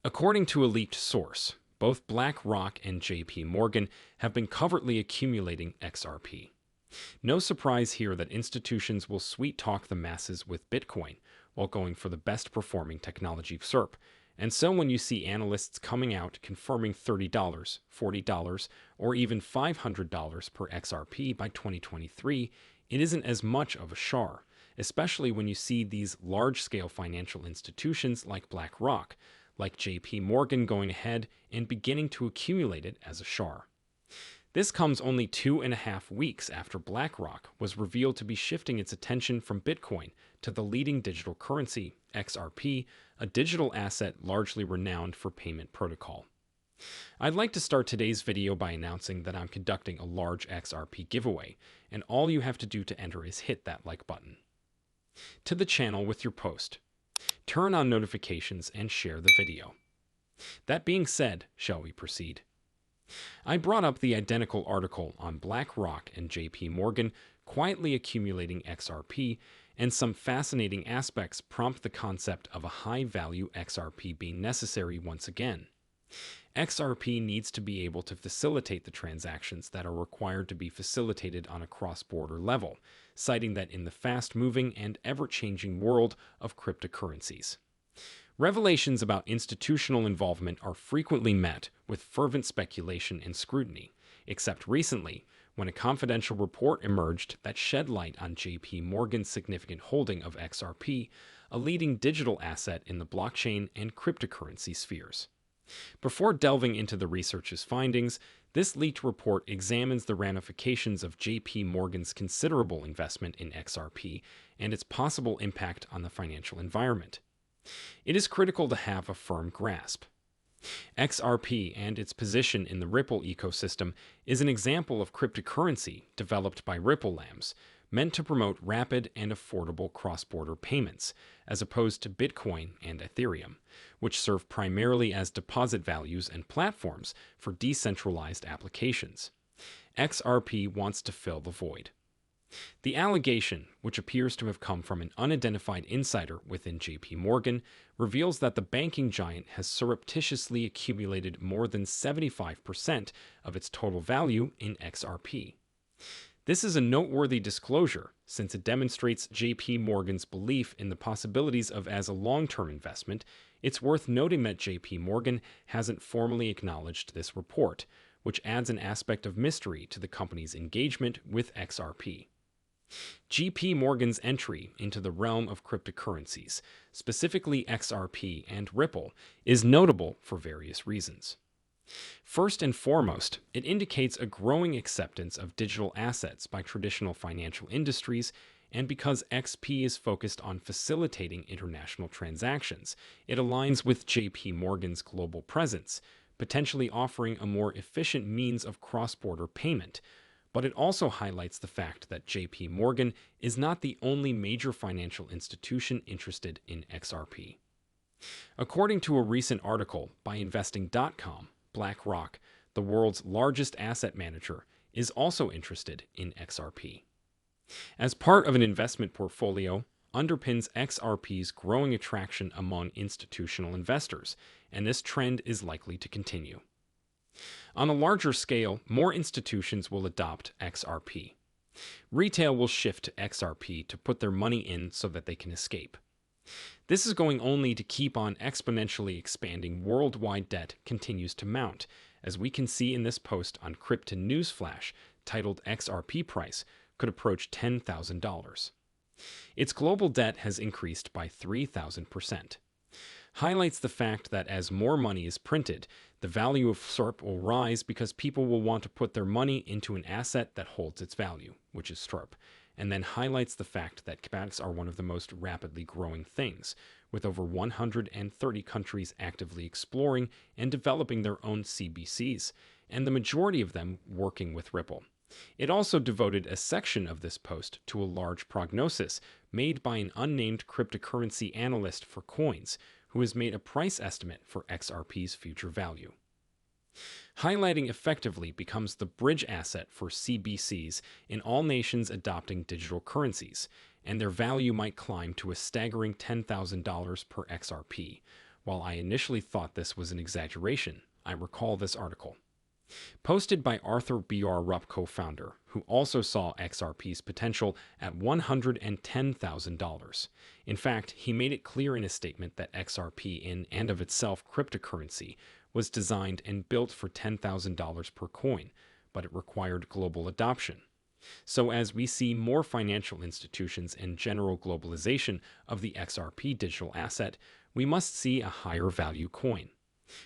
According to a leaked source, both BlackRock and JP Morgan have been covertly accumulating XRP. No surprise here that institutions will sweet-talk the masses with Bitcoin while going for the best-performing technology XRP. And so when you see analysts coming out confirming $30, $40, or even $500 per XRP by 2023, it isn't as much of a SHAR, especially when you see these large-scale financial institutions like BlackRock, like JP Morgan going ahead and beginning to accumulate it as a SHAR. This comes only 2.5 weeks after BlackRock was revealed to be shifting its attention from Bitcoin to the leading digital currency, XRP, a digital asset largely renowned for payment protocol. I'd like to start today's video by announcing that I'm conducting a large XRP giveaway, and all you have to do to enter is hit that like button. To the channel with your post. Turn on notifications and share the video. That being said, shall we proceed? I brought up the identical article on BlackRock and JP Morgan quietly accumulating XRP, and some fascinating aspects prompt the concept of a high-value XRP being necessary once again. XRP needs to be able to facilitate the transactions that are required to be facilitated on a cross-border level, citing that in the fast-moving and ever-changing world of cryptocurrencies. Revelations about institutional involvement are frequently met with fervent speculation and scrutiny, except recently, when a confidential report emerged that shed light on JP Morgan's significant holding of XRP, a leading digital asset in the blockchain and cryptocurrency spheres. Before delving into the research's findings, this leaked report examines the ramifications of JP Morgan's considerable investment in XRP and its possible impact on the financial environment. It is critical to have a firm grasp. XRP and its position in the Ripple ecosystem is an example of cryptocurrency developed by Ripple Labs, meant to promote rapid and affordable cross-border payments, as opposed to Bitcoin and Ethereum, which serve primarily as deposit values and platforms for decentralized applications. XRP wants to fill the void. The allegation, which appears to have come from an unidentified insider within JP Morgan, reveals that the banking giant has surreptitiously accumulated more than 75% of its total value in XRP. This is a noteworthy disclosure, since it demonstrates JP Morgan's belief in the possibilities of as a long-term investment. It's worth noting that JP Morgan hasn't formally acknowledged this report, which adds an aspect of mystery to the company's engagement with XRP. JP Morgan's entry into the realm of cryptocurrencies, specifically XRP and Ripple, is notable for various reasons. First and foremost, it indicates a growing acceptance of digital assets by traditional financial industries, and because XP is focused on facilitating international transactions, it aligns with JP Morgan's global presence, potentially offering a more efficient means of cross-border payment. But it also highlights the fact that JP Morgan is not the only major financial institution interested in XRP. According to a recent article by Investing.com, BlackRock, the world's largest asset manager, is also interested in XRP. As part of an investment portfolio, underpins XRP's growing attraction among institutional investors, and this trend is likely to continue. On a larger scale, more institutions will adopt XRP. Retail will shift to XRP to put their money in so that they can escape. This is going only to keep on exponentially expanding. Worldwide debt continues to mount, as we can see in this post on Crypto News Flash titled XRP price could approach $10,000. Its global debt has increased by 3,000%. Highlights the fact that as more money is printed, the value of XRP will rise because people will want to put their money into an asset that holds its value, which is XRP, and then highlights the fact that banks are one of the most rapidly growing things, with over 130 countries actively exploring and developing their own CBCs, and the majority of them working with Ripple. It also devoted a section of this post to a large prognosis made by an unnamed cryptocurrency analyst for Coins, who has made a price estimate for XRP's future value. Highlighting effectively becomes the bridge asset for CBCs in all nations adopting digital currencies, and their value might climb to a staggering $10,000 per XRP, While I initially thought this was an exaggeration, I recall this article. Posted by Arthur B.R. Rupp co-founder, who also saw XRP's potential at $110,000. In fact, he made it clear in a statement that XRP in and of itself cryptocurrency was designed and built for $10,000 per coin, but it required global adoption. So as we see more financial institutions and general globalization of the XRP digital asset, we must see a higher value coin.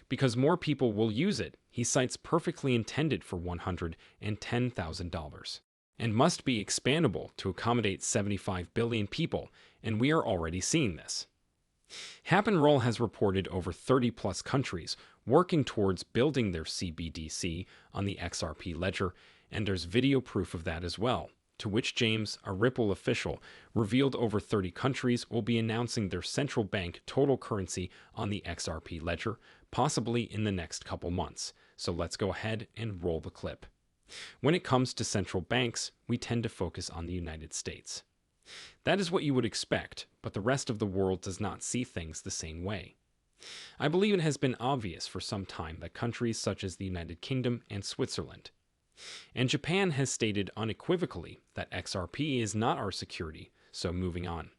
Because more people will use it, he cites perfectly intended for $110,000 and must be expandable to accommodate 75 billion people, and we are already seeing this. Happen Roll has reported over 30-plus countries working towards building their CBDC on the XRP ledger, and there's video proof of that as well, to which James, a Ripple official, revealed over 30 countries will be announcing their central bank total currency on the XRP ledger, possibly in the next couple months. So let's go ahead and roll the clip. When it comes to central banks, we tend to focus on the United States. That is what you would expect, but the rest of the world does not see things the same way. I believe it has been obvious for some time that countries such as the United Kingdom and Switzerland, and Japan has stated unequivocally that XRP is not our security, so moving on.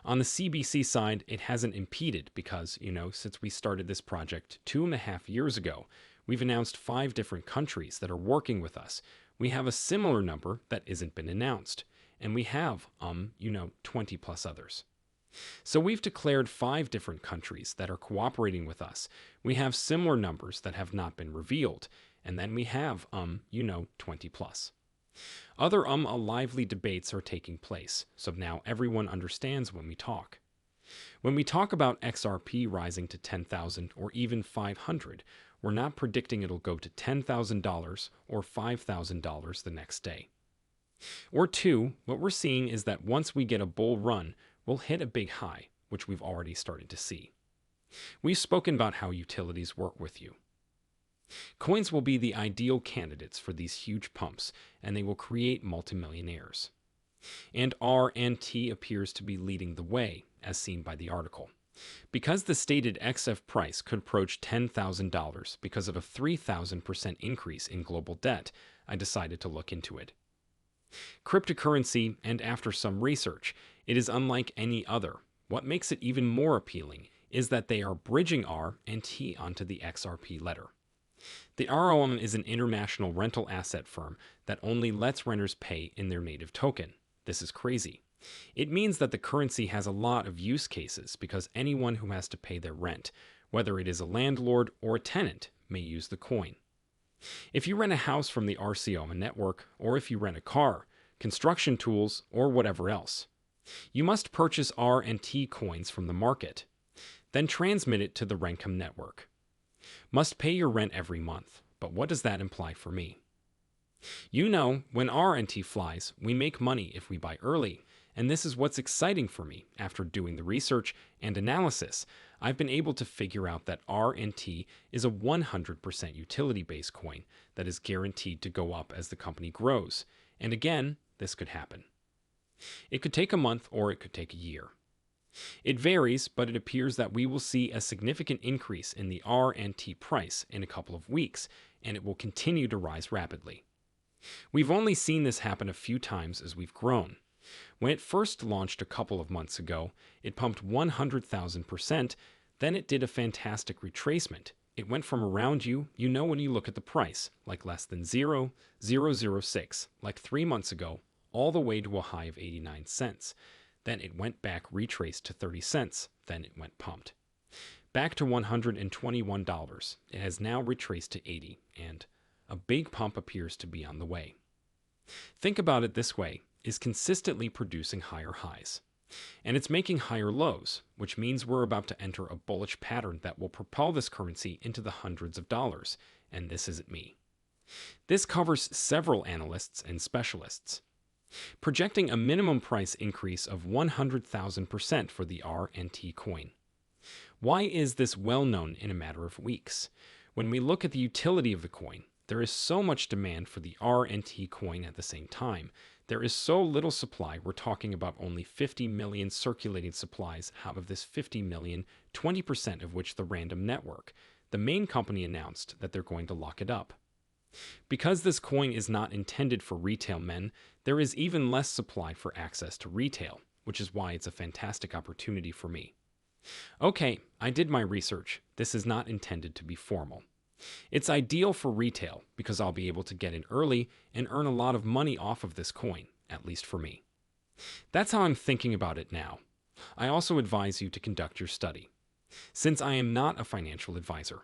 On the CBC side, it hasn't impeded because, since we started this project 2.5 years ago, we've announced 5 different countries that are working with us. We have a similar number that isn't been announced, and we have, 20 plus others. So we've declared 5 different countries that are cooperating with us. We have similar numbers that have not been revealed, and then we have, 20 plus. Other lively debates are taking place, so now everyone understands when we talk. When we talk about XRP rising to 10,000 or even 500, we're not predicting it'll go to $10,000 or $5,000 the next day. Or 2, what we're seeing is that once we get a bull run, we'll hit a big high, which we've already started to see. We've spoken about how utilities work with you. Coins will be the ideal candidates for these huge pumps, and they will create multimillionaires. And RNT appears to be leading the way, as seen by the article. Because the stated XF price could approach $10,000 because of a 3,000% increase in global debt, I decided to look into it. Cryptocurrency, and after some research, it is unlike any other. What makes it even more appealing is that they are bridging R and T onto the XRP ledger. The ROM is an international rental asset firm that only lets renters pay in their native token. This is crazy. It means that the currency has a lot of use cases because anyone who has to pay their rent, whether it is a landlord or a tenant, may use the coin. If you rent a house from the RCOM network, or if you rent a car, construction tools, or whatever else, you must purchase R and T coins from the market, then transmit it to the Rencom network. Must pay your rent every month, but what does that imply for me? When RNT flies, we make money if we buy early, and this is what's exciting for me. After doing the research and analysis, I've been able to figure out that RNT is a 100% utility-based coin that is guaranteed to go up as the company grows, and again, this could happen. It could take a month or it could take a year. It varies, but it appears that we will see a significant increase in the RNT price in a couple of weeks, and it will continue to rise rapidly. We've only seen this happen a few times as we've grown. When it first launched a couple of months ago, it pumped 100,000%, then it did a fantastic retracement. It went from around when you look at the price, like less than 0.006, like 3 months ago, all the way to a high of 89 cents. Then it went back, retraced to 30 cents, then it went pumped. Back to $121. It has now retraced to 80, and a big pump appears to be on the way. Think about it this way, is consistently producing higher highs. And it's making higher lows, which means we're about to enter a bullish pattern that will propel this currency into the hundreds of dollars, and this isn't me. This covers several analysts and specialists, projecting a minimum price increase of 100,000% for the RNT coin. Why is this well known in a matter of weeks? When we look at the utility of the coin, there is so much demand for the RNT coin at the same time There is so little supply, we're talking about only 50 million circulating supplies out of this 50 million, 20% of which the random network. The main company announced that they're going to lock it up. Because this coin is not intended for retail men, there is even less supply for access to retail, which is why it's a fantastic opportunity for me. Okay, I did my research. This is not intended to be formal. It's ideal for retail because I'll be able to get in early and earn a lot of money off of this coin, at least for me. That's how I'm thinking about it now. I also advise you to conduct your study, since I am not a financial advisor.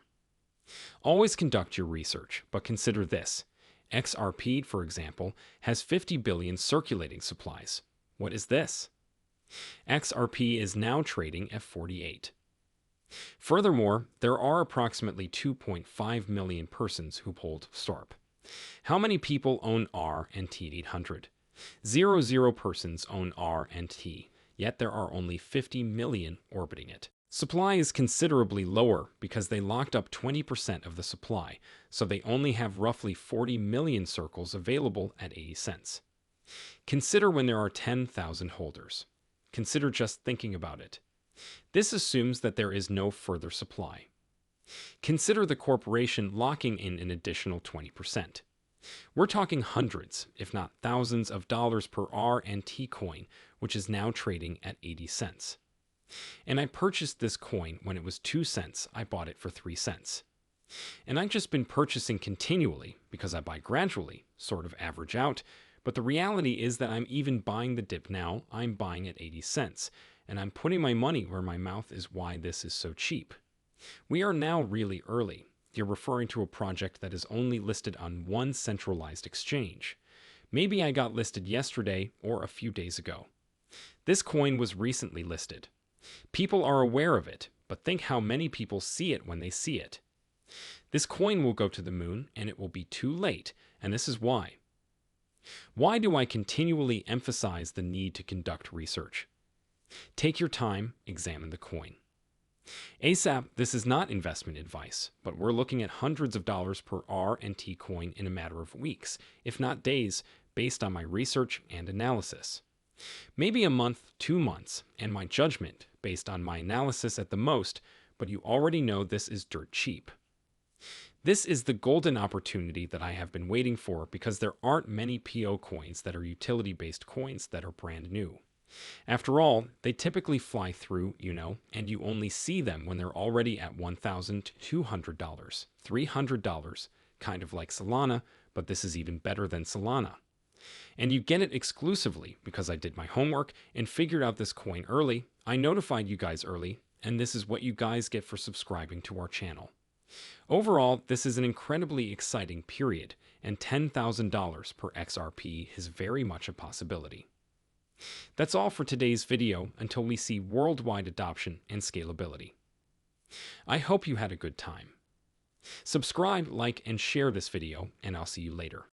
Always conduct your research, but consider this. XRP, for example, has 50 billion circulating supplies. What is this? XRP is now trading at 48. Furthermore, there are approximately 2.5 million persons who hold XRP. How many people own R and T800? 0 persons own R and T, yet there are only 50 million orbiting it. Supply is considerably lower because they locked up 20% of the supply, so they only have roughly 40 million circles available at 80 cents. Consider when there are 10,000 holders. Consider just thinking about it. This assumes that there is no further supply. Consider the corporation locking in an additional 20%. We're talking hundreds, if not thousands of dollars per R and T coin, which is now trading at 80 cents. And I purchased this coin when it was 2 cents. I bought it for 3 cents. And I've just been purchasing continually because I buy gradually, sort of average out. But the reality is that I'm even buying the dip now. I'm buying at 80 cents. And I'm putting my money where my mouth is why this is so cheap. We are now really early. You're referring to a project that is only listed on one centralized exchange. Maybe I got listed yesterday or a few days ago. This coin was recently listed. People are aware of it, but think how many people see it when they see it. This coin will go to the moon, and it will be too late, and this is why. Why do I continually emphasize the need to conduct research? Take your time, examine the coin. ASAP, this is not investment advice, but we're looking at hundreds of dollars per R and T coin in a matter of weeks, if not days, based on my research and analysis. Maybe a month, 2 months, and my judgment based on my analysis at the most, but you already know this is dirt cheap. This is the golden opportunity that I have been waiting for because there aren't many PO coins that are utility-based coins that are brand new. After all, they typically fly through, and you only see them when they're already at $1,200, $300, kind of like Solana, but this is even better than Solana. And you get it exclusively because I did my homework and figured out this coin early. I notified you guys early, and this is what you guys get for subscribing to our channel. Overall, this is an incredibly exciting period, and $10,000 per XRP is very much a possibility. That's all for today's video until we see worldwide adoption and scalability. I hope you had a good time. Subscribe, like, and share this video, and I'll see you later.